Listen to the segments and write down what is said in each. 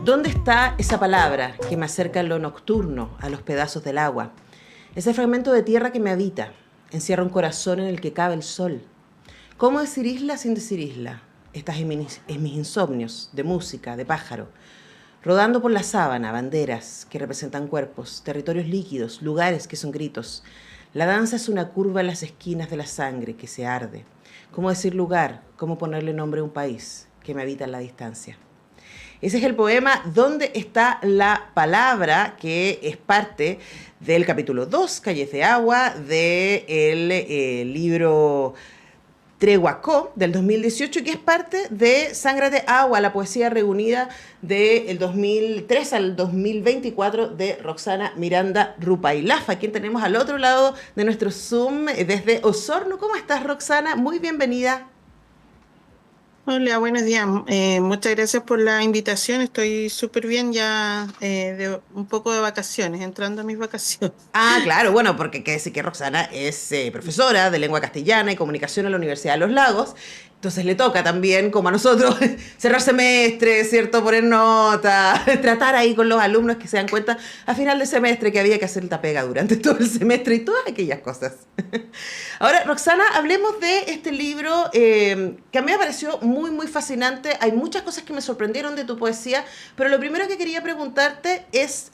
¿Dónde está esa palabra que me acerca en lo nocturno a los pedazos del agua? Ese fragmento de tierra que me habita, encierra un corazón en el que cabe el sol. ¿Cómo decir isla sin decir isla? Estás en mis insomnios, de música, de pájaro. Rodando por la sábana, banderas que representan cuerpos, territorios líquidos, lugares que son gritos. La danza es una curva en las esquinas de la sangre que se arde. ¿Cómo decir lugar? ¿Cómo ponerle nombre a un país que me habita en la distancia? Ese es el poema ¿Dónde está la palabra?, que es parte del capítulo 2, Calles de Agua, del libro Trehuacó del 2018, y que es parte de Sangre de Agua, la poesía reunida del 2003 al 2024 de Roxana Miranda Rupailafa, quien tenemos al otro lado de nuestro Zoom desde Osorno. ¿Cómo estás, Roxana? Muy bienvenida. Hola, buenos días. Muchas gracias por la invitación. Estoy súper bien ya de un poco de vacaciones, entrando a mis vacaciones. Ah, claro, bueno, porque hay que decir que Roxana es profesora de lengua castellana y comunicación en la Universidad de Los Lagos. Entonces le toca también, como a nosotros, cerrar semestre, ¿cierto? Poner nota, tratar ahí con los alumnos que se dan cuenta a final de semestre que había que hacer la pega durante todo el semestre y todas aquellas cosas. Ahora, Roxana, hablemos de este libro que a mí me pareció muy, muy fascinante. Hay muchas cosas que me sorprendieron de tu poesía, pero lo primero que quería preguntarte es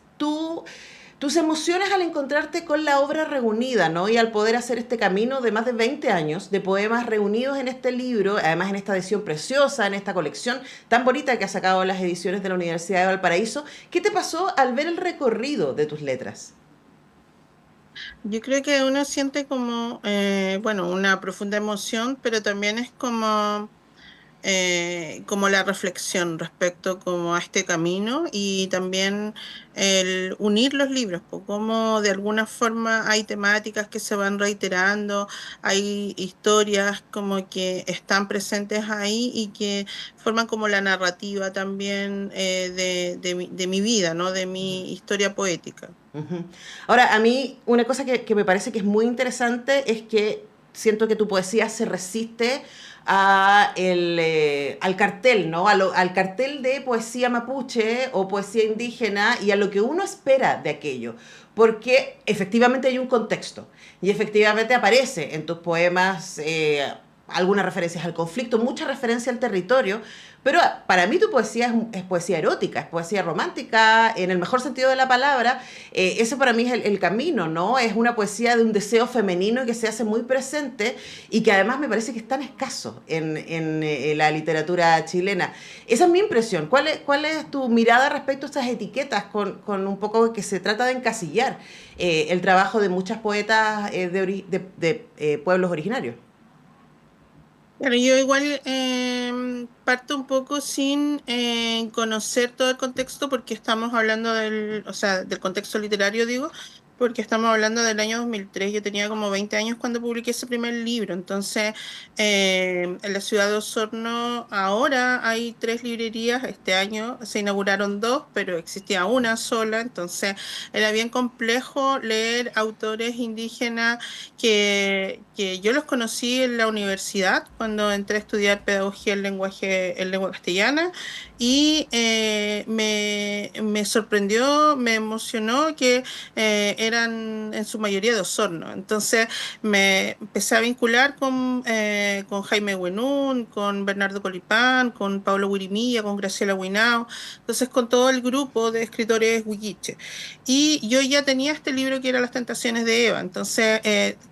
tus emociones al encontrarte con la obra reunida, ¿no? Y al poder hacer este camino de más de 20 años de poemas reunidos en este libro, además en esta edición preciosa, en esta colección tan bonita que ha sacado las ediciones de la Universidad de Valparaíso. ¿Qué te pasó al ver el recorrido de tus letras? Yo creo que uno siente como, bueno, una profunda emoción, pero también es como la reflexión respecto como a este camino y también el unir los libros, pues como de alguna forma hay temáticas que se van reiterando, hay historias como que están presentes ahí y que forman como la narrativa también de mi vida, ¿no? De mi historia poética. Ujú. Ahora, a mí una cosa que me parece que es muy interesante es que siento que tu poesía se resiste al cartel, ¿no? Al cartel de poesía mapuche o poesía indígena y a lo que uno espera de aquello. Porque efectivamente hay un contexto y efectivamente aparece en tus poemas algunas referencias al conflicto, mucha referencia al territorio, pero para mí tu poesía es poesía erótica, es poesía romántica, en el mejor sentido de la palabra. Ese para mí es el camino, ¿no? Es una poesía de un deseo femenino que se hace muy presente y que además me parece que es tan escaso en la literatura chilena. Esa es mi impresión. ¿Cuál es tu mirada respecto a estas etiquetas con un poco que se trata de encasillar el trabajo de muchas poetas de pueblos originarios? Claro, yo igual parto un poco sin conocer todo el contexto porque estamos hablando o sea, del contexto literario, digo, porque estamos hablando del año 2003. Yo tenía como 20 años cuando publiqué ese primer libro. Entonces, en la ciudad de Osorno ahora hay 3 librerías. Este año se inauguraron 2, pero existía una sola. Entonces, era bien complejo leer autores indígenas que yo los conocí en la universidad cuando entré a estudiar pedagogía en lengua castellana y me sorprendió, me emocionó que eran en su mayoría de Osorno. Entonces me empecé a vincular con Jaime Buenún, con Bernardo Colipán, con Pablo Huirimilla, con Graciela Huinao, entonces con todo el grupo de escritores huilliche. Y yo ya tenía este libro que era Las Tentaciones de Eva. Entonces,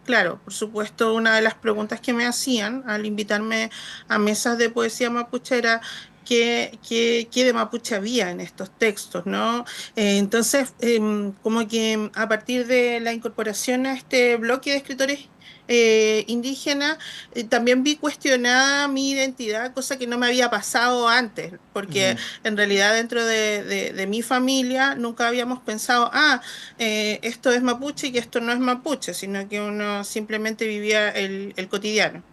claro, por supuesto, una de las preguntas que me hacían al invitarme a mesas de poesía mapuche era qué de mapuche había en estos textos, ¿no? Entonces, como que a partir de la incorporación a este bloque de escritores indígenas, también vi cuestionada mi identidad, cosa que no me había pasado antes, porque Ujú. en realidad dentro de mi familia nunca habíamos pensado, esto es mapuche y esto no es mapuche, sino que uno simplemente vivía el cotidiano.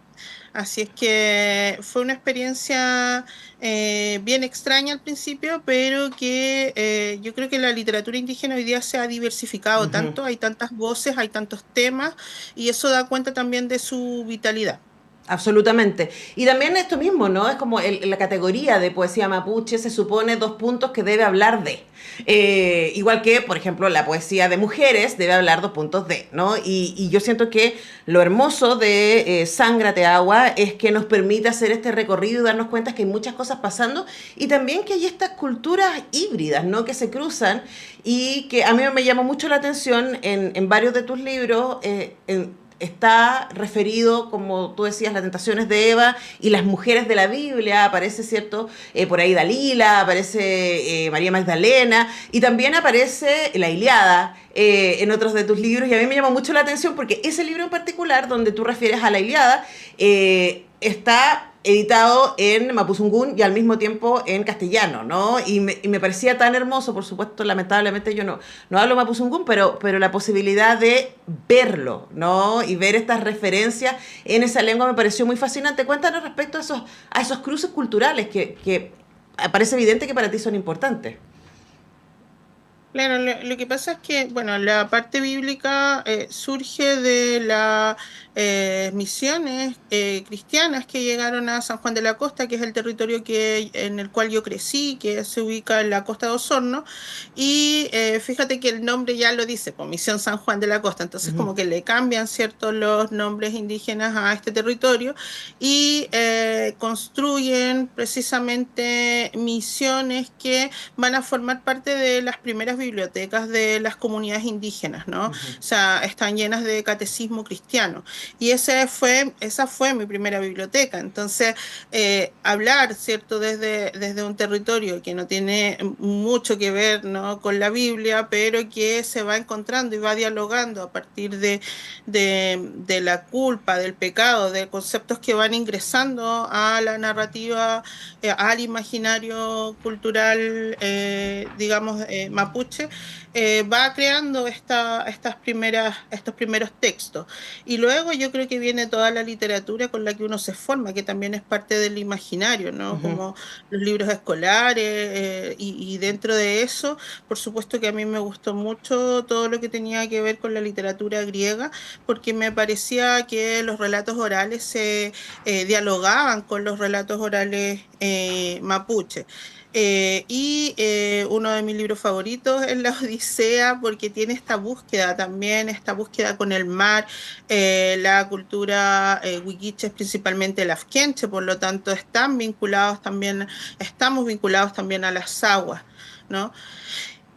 Así es que fue una experiencia bien extraña al principio, pero que yo creo que la literatura indígena hoy día se ha diversificado Ujú. tanto, hay tantas voces, hay tantos temas, y eso da cuenta también de su vitalidad. Absolutamente. Y también esto mismo, ¿no? Es como la categoría de poesía mapuche se supone dos puntos que debe hablar de. Igual que, por ejemplo, la poesía de mujeres debe hablar dos puntos de, ¿no? Y yo siento que lo hermoso de Sángrate Agua es que nos permite hacer este recorrido y darnos cuenta que hay muchas cosas pasando y también que hay estas culturas híbridas, ¿no? Que se cruzan y que a mí me llamó mucho la atención en varios de tus libros, está referido, como tú decías, las tentaciones de Eva y las mujeres de la Biblia, aparece, ¿cierto? Por ahí Dalila, aparece María Magdalena, y también aparece la Ilíada en otros de tus libros, y a mí me llamó mucho la atención porque ese libro en particular, donde tú refieres a la Ilíada, está editado en mapuzungún y al mismo tiempo en castellano, ¿no? Y me parecía tan hermoso, por supuesto, lamentablemente yo no hablo mapuzungún, pero la posibilidad de verlo, ¿no? Y ver estas referencias en esa lengua me pareció muy fascinante. Cuéntanos respecto a esos cruces culturales que parece evidente que para ti son importantes. Claro, lo que pasa es que, bueno, la parte bíblica surge de las misiones cristianas que llegaron a San Juan de la Costa, que es el territorio en el cual yo crecí, que se ubica en la costa de Osorno, y fíjate que el nombre ya lo dice, pues Misión San Juan de la Costa, entonces Ujú, como que le cambian, ¿cierto?, los nombres indígenas a este territorio y construyen precisamente misiones que van a formar parte de las primeras bibliotecas de las comunidades indígenas, ¿no? O ujú, sea, están llenas de catecismo cristiano. Y esa fue mi primera biblioteca. Entonces, hablar, ¿cierto?, desde un territorio que no tiene mucho que ver, ¿no?, con la Biblia, pero que se va encontrando y va dialogando a partir de la culpa, del pecado, de conceptos que van ingresando a la narrativa, al imaginario cultural, digamos, mapuche, va creando estos primeros textos. Y luego yo creo que viene toda la literatura con la que uno se forma, que también es parte del imaginario, ¿no? ujú. Como los libros escolares, y dentro de eso, por supuesto que a mí me gustó mucho todo lo que tenía que ver con la literatura griega, porque me parecía que los relatos orales se dialogaban con los relatos orales mapuche. Y uno de mis libros favoritos es La Odisea, porque tiene esta búsqueda también, esta búsqueda con el mar, la cultura huilliche es principalmente el afquenche, por lo tanto estamos vinculados también a las aguas, ¿no?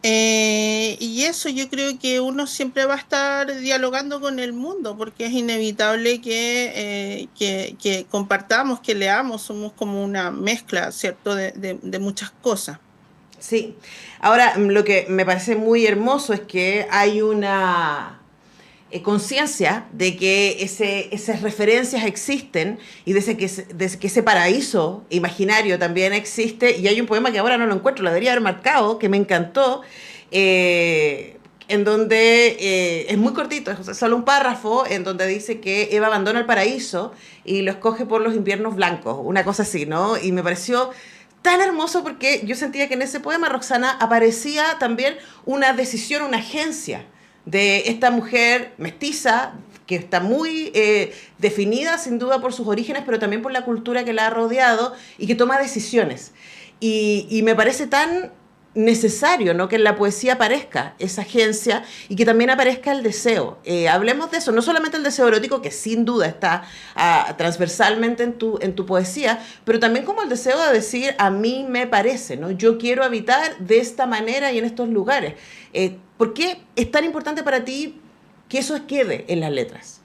Y eso yo creo que uno siempre va a estar dialogando con el mundo porque es inevitable que compartamos, que leamos, somos como una mezcla, ¿cierto?, de muchas cosas. Sí. Ahora, lo que me parece muy hermoso es que hay una conciencia de que esas referencias existen y de que ese paraíso imaginario también existe. Y hay un poema que ahora no lo encuentro, lo debería haber marcado, que me encantó, en donde es muy cortito, es solo un párrafo, en donde dice que Eva abandona el paraíso y lo escoge por los inviernos blancos, una cosa así, ¿no? Y me pareció tan hermoso porque yo sentía que en ese poema, Roxana, aparecía también una decisión, una agencia de esta mujer mestiza que está muy definida sin duda por sus orígenes, pero también por la cultura que la ha rodeado y que toma decisiones. Y me parece tan necesario, ¿no?, que en la poesía aparezca esa agencia y que también aparezca el deseo. Hablemos de eso, no solamente el deseo erótico, que sin duda está transversalmente en tu poesía, pero también como el deseo de decir, a mí me parece, ¿no? Yo quiero habitar de esta manera y en estos lugares. ¿Por qué es tan importante para ti que eso quede en las letras?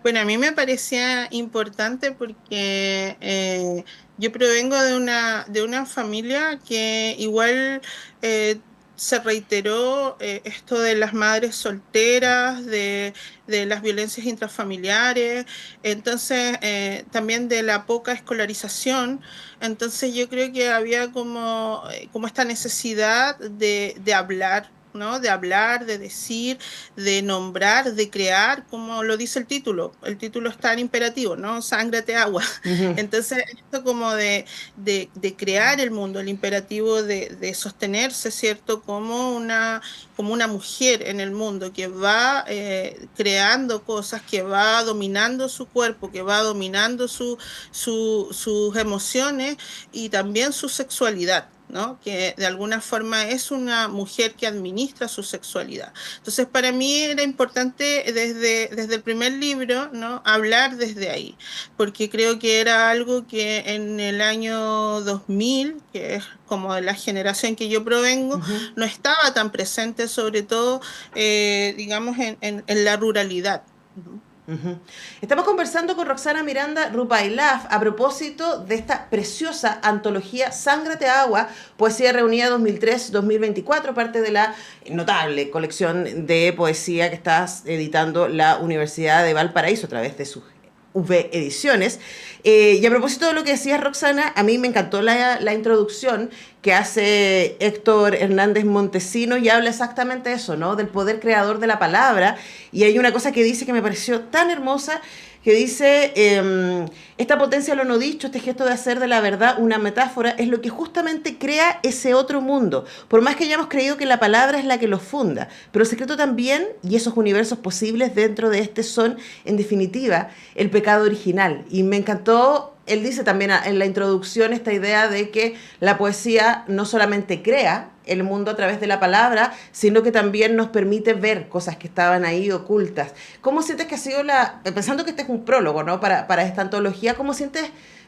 Bueno, a mí me parecía importante porque yo provengo de una familia que igual eh, se reiteró esto de las madres solteras, de las violencias intrafamiliares, entonces también de la poca escolarización. Entonces yo creo que había como esta necesidad de hablar. ¿no? De hablar, de decir, de nombrar, de crear, como lo dice el título. El título está en imperativo, ¿no? Sángrate agua. Ujú, Entonces, esto como de crear el mundo, el imperativo de sostenerse, ¿cierto? Como una mujer en el mundo que va creando cosas, que va dominando su cuerpo, que va dominando sus emociones y también su sexualidad, ¿no? Que de alguna forma es una mujer que administra su sexualidad. Entonces, para mí era importante desde el primer libro, ¿no? Hablar desde ahí, porque creo que era algo que en el año 2000, que es como de la generación que yo provengo, ujú. no estaba tan presente, sobre todo, digamos, en la ruralidad, ¿no? Ujú. Estamos conversando con Roxana Miranda Rupailaf a propósito de esta preciosa antología Sángrate Agua, poesía reunida 2003-2024, parte de la notable colección de poesía que está editando la Universidad de Valparaíso a través de sus V Ediciones. Y a propósito de lo que decías, Roxana, a mí me encantó la introducción que hace Héctor Hernández Montesino y habla exactamente de eso, ¿no? Del poder creador de la palabra. Y hay una cosa que dice que me pareció tan hermosa, que dice, esta potencia lo no dicho, este gesto de hacer de la verdad una metáfora, es lo que justamente crea ese otro mundo. Por más que hayamos creído que la palabra es la que lo funda, pero el secreto también, y esos universos posibles dentro de este son, en definitiva, el pecado original. Y me encantó, él dice también en la introducción esta idea de que la poesía no solamente crea el mundo a través de la palabra, sino que también nos permite ver cosas que estaban ahí ocultas. ¿Cómo sientes que ha sido pensando que este es un prólogo, ¿no? Para esta antología, ¿cómo sientes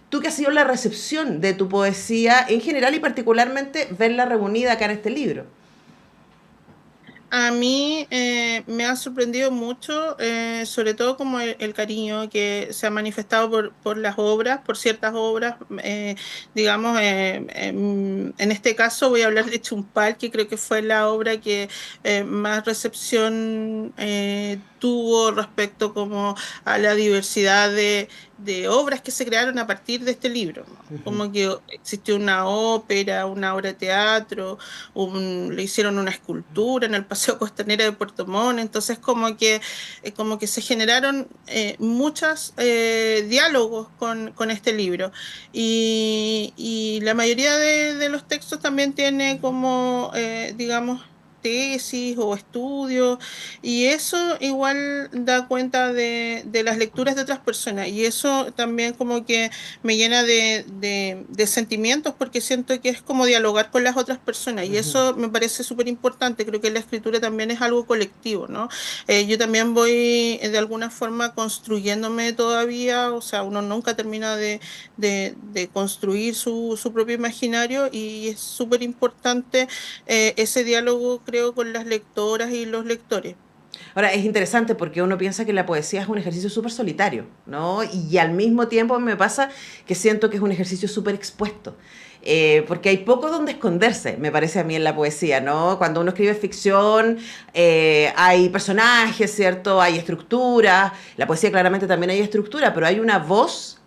tú que ha sido la recepción de tu poesía en general y particularmente verla reunida acá en este libro? A mí me ha sorprendido mucho, sobre todo como el cariño que se ha manifestado por las obras, por ciertas obras, digamos, en este caso voy a hablar de Chumpal, que creo que fue la obra que más recepción tuvo respecto como a la diversidad de obras que se crearon a partir de este libro, ¿no? Como que existió una ópera, una obra de teatro, le hicieron una escultura en el Paseo Costanera de Puerto Montt, entonces como que se generaron muchos diálogos con este libro y la mayoría de los textos también tiene como, digamos, tesis o estudios y eso igual da cuenta de las lecturas de otras personas y eso también como que me llena de sentimientos porque siento que es como dialogar con las otras personas y Ujú. eso me parece súper importante. Creo que la escritura también es algo colectivo, ¿no? Yo también voy de alguna forma construyéndome todavía, o sea, uno nunca termina de construir su propio imaginario y es súper importante ese diálogo, creo, con las lectoras y los lectores. Ahora, es interesante porque uno piensa que la poesía es un ejercicio súper solitario, ¿no? Y al mismo tiempo me pasa que siento que es un ejercicio súper expuesto. Porque hay poco donde esconderse, me parece a mí en la poesía, ¿no? Cuando uno escribe ficción, hay personajes, ¿cierto? Hay estructura. La poesía claramente también hay estructura, pero hay una voz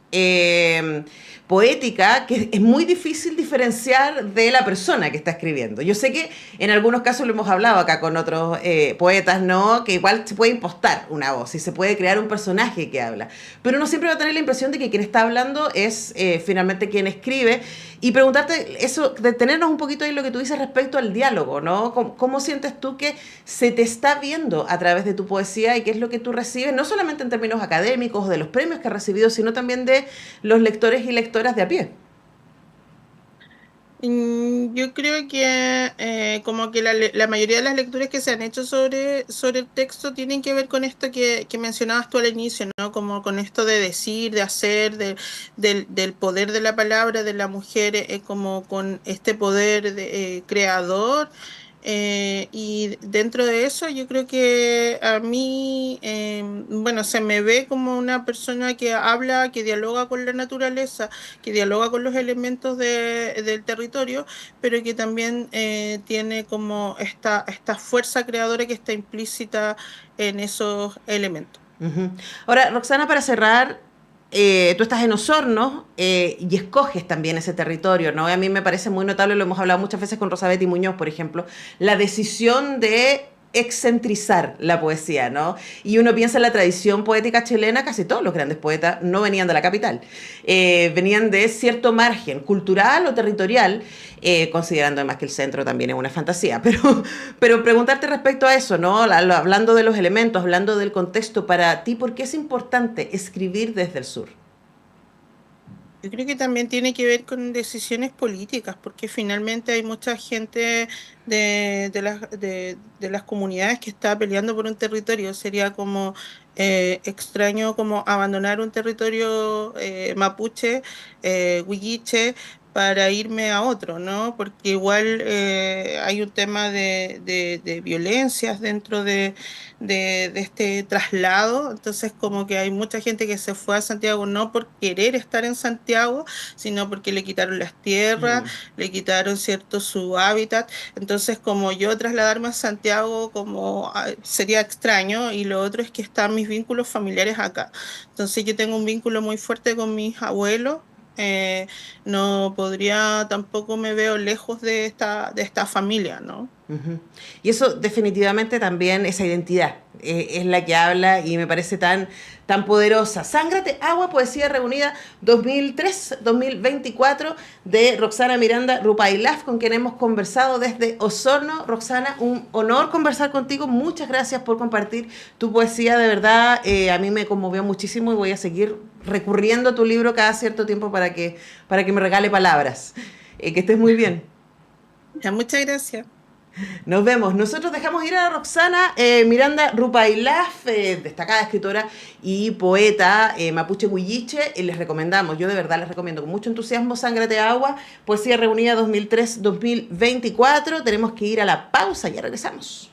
poética que es muy difícil diferenciar de la persona que está escribiendo. Yo sé que en algunos casos lo hemos hablado acá con otros poetas, ¿no? Que igual se puede impostar una voz y se puede crear un personaje que habla. Pero uno siempre va a tener la impresión de que quien está hablando es finalmente quien escribe. Y preguntarte eso, detenernos un poquito en lo que tú dices respecto al diálogo, ¿no? ¿Cómo sientes tú que se te está viendo a través de tu poesía y qué es lo que tú recibes, no solamente en términos académicos, de los premios que has recibido, sino también de los lectores y lectoras de a pie? Yo creo que como que la mayoría de las lecturas que se han hecho sobre el texto tienen que ver con esto que mencionabas tú al inicio, ¿no? Como con esto de decir, de hacer, del poder de la palabra, de la mujer, como con este poder creador. Y dentro de eso yo creo que a mí, bueno, se me ve como una persona que habla, que dialoga con la naturaleza, que dialoga con los elementos del territorio, pero que también tiene como esta fuerza creadora que está implícita en esos elementos. Ujú. Ahora, Roxana, para cerrar, tú estás en Osorno y escoges también ese territorio, ¿no? Y a mí me parece muy notable, lo hemos hablado muchas veces con Rosabeth Muñoz, por ejemplo, la decisión de excentrizar la poesía, ¿no? Y uno piensa en la tradición poética chilena, casi todos los grandes poetas no venían de la capital, venían de cierto margen cultural o territorial, considerando además que el centro también es una fantasía, pero preguntarte respecto a eso, ¿no? Hablando de los elementos, hablando del contexto, para ti, ¿por qué es importante escribir desde el sur? Yo creo que también tiene que ver con decisiones políticas, porque finalmente hay mucha gente de las comunidades que está peleando por un territorio. Sería como extraño como abandonar un territorio mapuche, huilliche, para irme a otro, ¿no? Porque igual hay un tema de violencias dentro de este traslado, entonces como que hay mucha gente que se fue a Santiago no por querer estar en Santiago, sino porque le quitaron las tierras, Mm. le quitaron cierto su hábitat, entonces como yo trasladarme a Santiago como sería extraño, y lo otro es que están mis vínculos familiares acá, entonces yo tengo un vínculo muy fuerte con mis abuelos. eh, no podría, tampoco me veo lejos de esta familia, ¿no? Ujú. Y eso definitivamente también, esa identidad, es la que habla y me parece tan poderosa. Sángrate, Agua, Poesía Reunida 2003-2024 de Roxana Miranda Rupailaf, con quien hemos conversado desde Osorno. Roxana, un honor conversar contigo. Muchas gracias por compartir tu poesía. De verdad, a mí me conmovió muchísimo y voy a seguir recurriendo a tu libro cada cierto tiempo para que me regale palabras. Que estés muy bien. Ya, muchas gracias. Nos vemos. Nosotros dejamos ir a Roxana Miranda Rupailaf, destacada escritora y poeta mapuche huilliche. Les recomendamos, yo de verdad les recomiendo con mucho entusiasmo Sángrate Agua, Poesía Reunida 2003-2024. Tenemos que ir a la pausa, ya regresamos.